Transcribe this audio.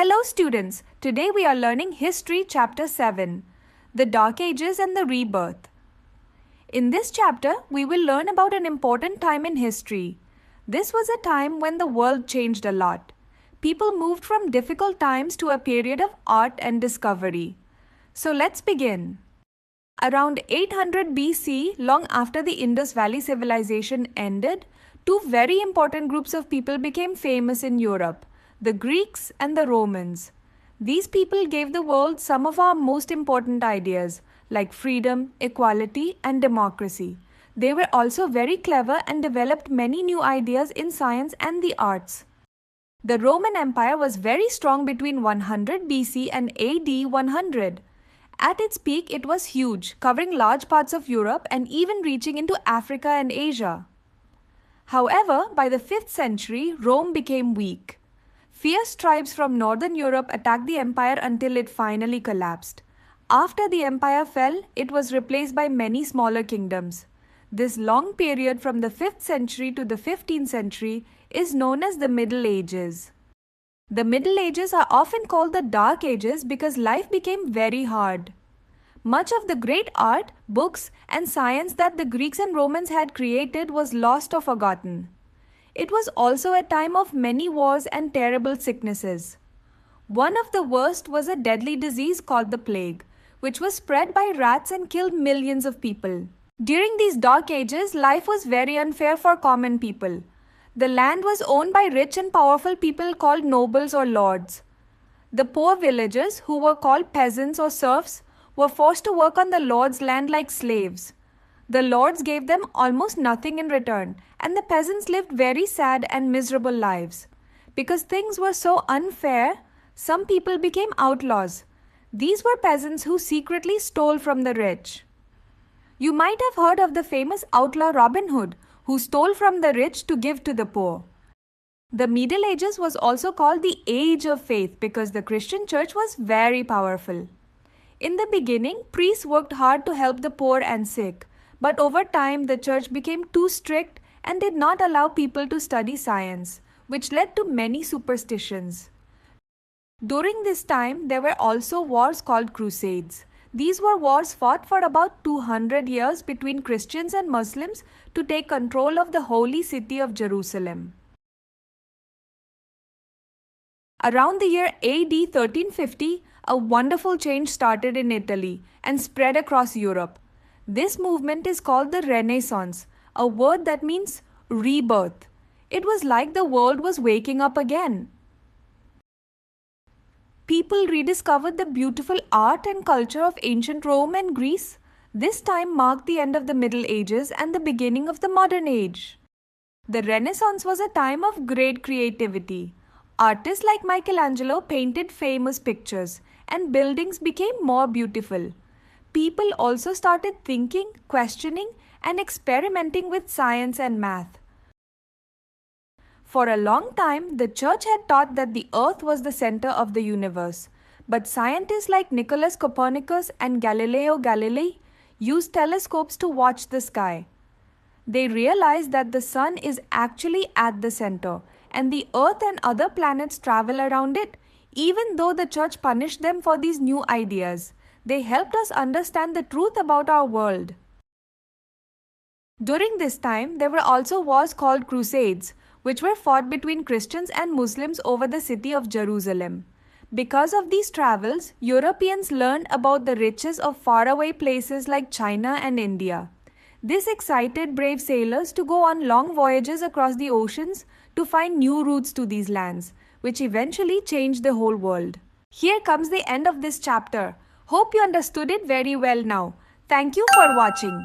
Hello students, today we are learning History Chapter 7, The Dark Ages and the Rebirth. In this chapter, we will learn about an important time in history. This was a time when the world changed a lot. People moved from difficult times to a period of art and discovery. So let's begin. Around 800 BC, long after the Indus Valley civilization ended, two very important groups of people became famous in Europe, the Greeks and the Romans. These people gave the world some of our most important ideas, like freedom, equality, and democracy. They were also very clever and developed many new ideas in science and the arts. The Roman Empire was very strong between 100 BC and AD 100. At its peak, it was huge, covering large parts of Europe and even reaching into Africa and Asia. However, by the 5th century, Rome became weak. Fierce tribes from northern Europe attacked the empire until it finally collapsed. After the empire fell, it was replaced by many smaller kingdoms. This long period from the 5th century to the 15th century is known as the Middle Ages. The Middle Ages are often called the Dark Ages because life became very hard. Much of the great art, books, and science that the Greeks and Romans had created was lost or forgotten. It was also a time of many wars and terrible sicknesses. One of the worst was a deadly disease called the plague, which was spread by rats and killed millions of people. During these dark ages, life was very unfair for common people. The land was owned by rich and powerful people called nobles or lords. The poor villagers, who were called peasants or serfs, were forced to work on the lord's land like slaves. The lords gave them almost nothing in return, and the peasants lived very sad and miserable lives. Because things were so unfair, some people became outlaws. These were peasants who secretly stole from the rich. You might have heard of the famous outlaw Robin Hood, who stole from the rich to give to the poor. The Middle Ages was also called the Age of Faith because the Christian church was very powerful. In the beginning, priests worked hard to help the poor and sick. But over time, the church became too strict and did not allow people to study science, which led to many superstitions. During this time, there were also wars called Crusades. These were wars fought for about 200 years between Christians and Muslims to take control of the holy city of Jerusalem. Around the year AD 1350, a wonderful change started in Italy and spread across Europe. This movement is called the Renaissance, a word that means rebirth. It was like the world was waking up again. People rediscovered the beautiful art and culture of ancient Rome and Greece. This time marked the end of the Middle Ages and the beginning of the modern age. The Renaissance was a time of great creativity. Artists like Michelangelo painted famous pictures, and buildings became more beautiful. People also started thinking, questioning, and experimenting with science and math. For a long time, the church had taught that the earth was the center of the universe. But scientists like Nicholas Copernicus and Galileo Galilei used telescopes to watch the sky. They realized that the sun is actually at the center, and the earth and other planets travel around it. Even though the church punished them for these new ideas, they helped us understand the truth about our world. During this time, there were also wars called Crusades, which were fought between Christians and Muslims over the city of Jerusalem. Because of these travels, Europeans learned about the riches of faraway places like China and India. This excited brave sailors to go on long voyages across the oceans to find new routes to these lands, which eventually changed the whole world. Here comes the end of this chapter. Hope you understood it very well now. Thank you for watching.